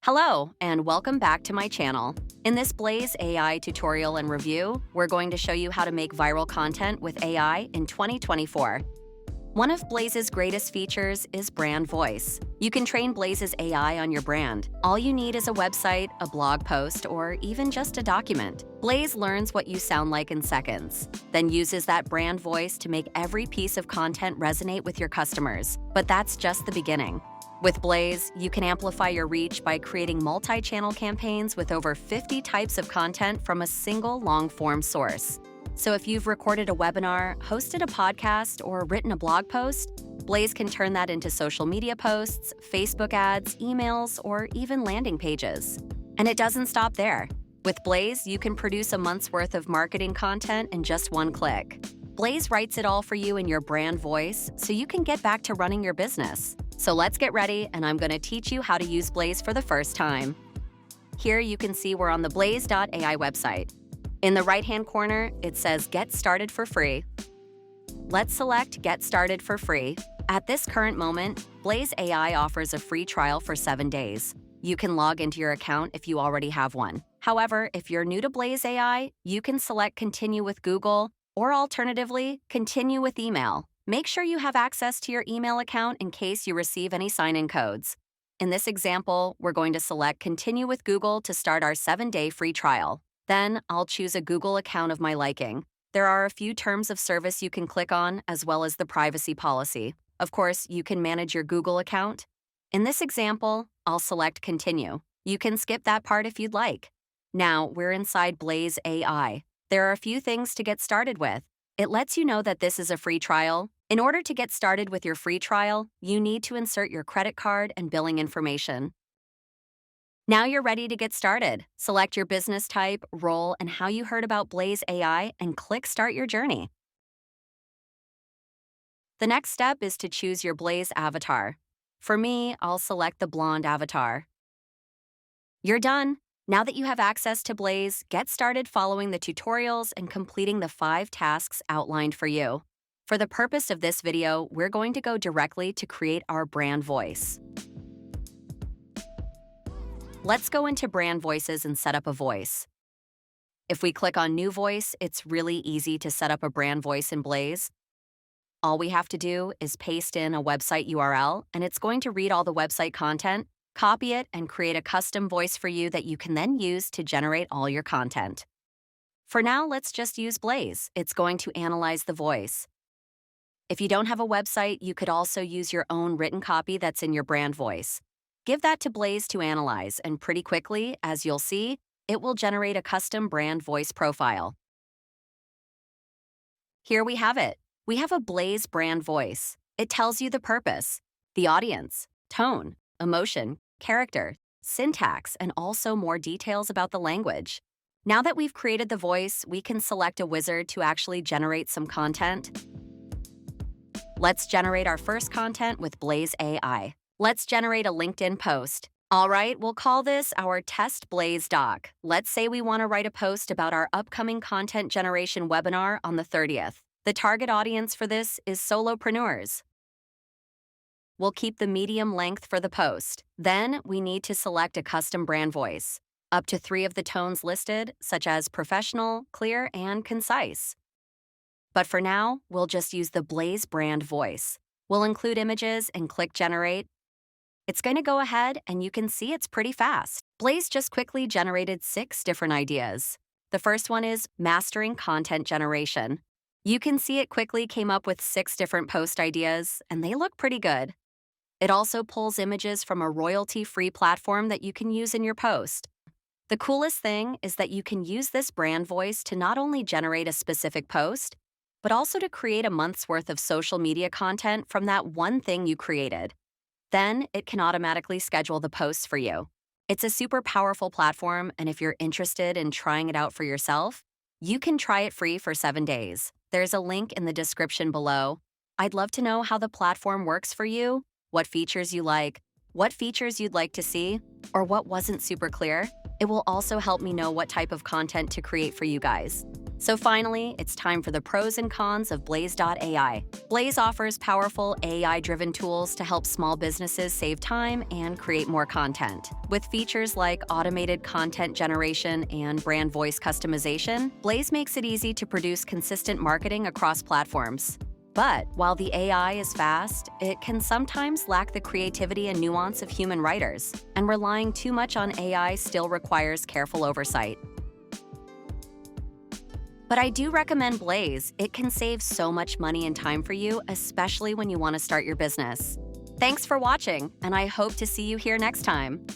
Hello, and welcome back to my channel. In this Blaze AI tutorial and review, we're going to show you how to make viral content with AI in 2024. One of Blaze's greatest features is brand voice. You can train Blaze's AI on your brand. All you need is a website, a blog post, or even just a document. Blaze learns what you sound like in seconds, then uses that brand voice to make every piece of content resonate with your customers. But that's just the beginning. With Blaze, you can amplify your reach by creating multi-channel campaigns with over 50 types of content from a single long-form source. So if you've recorded a webinar, hosted a podcast, or written a blog post, Blaze can turn that into social media posts, Facebook ads, emails, or even landing pages. And it doesn't stop there. With Blaze, you can produce a month's worth of marketing content in just one click. Blaze writes it all for you in your brand voice, so you can get back to running your business. So let's get ready, and I'm going to teach you how to use Blaze for the first time. Here you can see we're on the blaze.ai website. In the right-hand corner, it says Get Started for Free. Let's select Get Started for Free. At this current moment, Blaze AI offers a free trial for 7 days. You can log into your account if you already have one. However, if you're new to Blaze AI, you can select Continue with Google, or alternatively, Continue with Email. Make sure you have access to your email account in case you receive any sign-in codes. In this example, we're going to select Continue with Google to start our 7-day free trial. Then, I'll choose a Google account of my liking. There are a few terms of service you can click on, as well as the privacy policy. Of course, you can manage your Google account. In this example, I'll select Continue. You can skip that part if you'd like. Now, we're inside Blaze AI. There are a few things to get started with. It lets you know that this is a free trial. In order to get started with your free trial, you need to insert your credit card and billing information. Now you're ready to get started. Select your business type, role, and how you heard about Blaze AI, and click Start Your Journey. The next step is to choose your Blaze avatar. For me, I'll select the blonde avatar. You're done. Now that you have access to Blaze, get started following the tutorials and completing the 5 tasks outlined for you. For the purpose of this video, we're going to go directly to create our brand voice. Let's go into brand voices and set up a voice. If we click on New Voice, it's really easy to set up a brand voice in Blaze. All we have to do is paste in a website URL, and it's going to read all the website content, copy it, and create a custom voice for you that you can then use to generate all your content. For now, let's just use Blaze. It's going to analyze the voice. If you don't have a website, you could also use your own written copy that's in your brand voice. Give that to Blaze to analyze, and pretty quickly, as you'll see, it will generate a custom brand voice profile. Here we have it. We have a Blaze brand voice. It tells you the purpose, the audience, tone, emotion, character, syntax, and also more details about the language. Now that we've created the voice, we can select a wizard to actually generate some content. Let's generate our first content with Blaze AI. Let's generate a LinkedIn post. All right, we'll call this our Test Blaze Doc. Let's say we want to write a post about our upcoming content generation webinar on the 30th. The target audience for this is solopreneurs. We'll keep the medium length for the post. Then we need to select a custom brand voice. Up to 3 of the tones listed, such as professional, clear, and concise. But for now, we'll just use the Blaze brand voice. We'll include images and click Generate. It's going to go ahead, and you can see it's pretty fast. Blaze just quickly generated 6 different ideas. The first one is Mastering Content Generation. You can see it quickly came up with 6 different post ideas, and they look pretty good. It also pulls images from a royalty-free platform that you can use in your post. The coolest thing is that you can use this brand voice to not only generate a specific post, but also to create a month's worth of social media content from that one thing you created. Then it can automatically schedule the posts for you. It's a super powerful platform, and if you're interested in trying it out for yourself, you can try it free for 7 days. There's a link in the description below. I'd love to know how the platform works for you, what features you like, what features you'd like to see, or what wasn't super clear. It will also help me know what type of content to create for you guys. So finally, it's time for the pros and cons of Blaze.ai. Blaze offers powerful AI-driven tools to help small businesses save time and create more content. With features like automated content generation and brand voice customization, Blaze makes it easy to produce consistent marketing across platforms. But while the AI is fast, it can sometimes lack the creativity and nuance of human writers, and relying too much on AI still requires careful oversight. But I do recommend Blaze. It can save so much money and time for you, especially when you want to start your business. Thanks for watching, and I hope to see you here next time.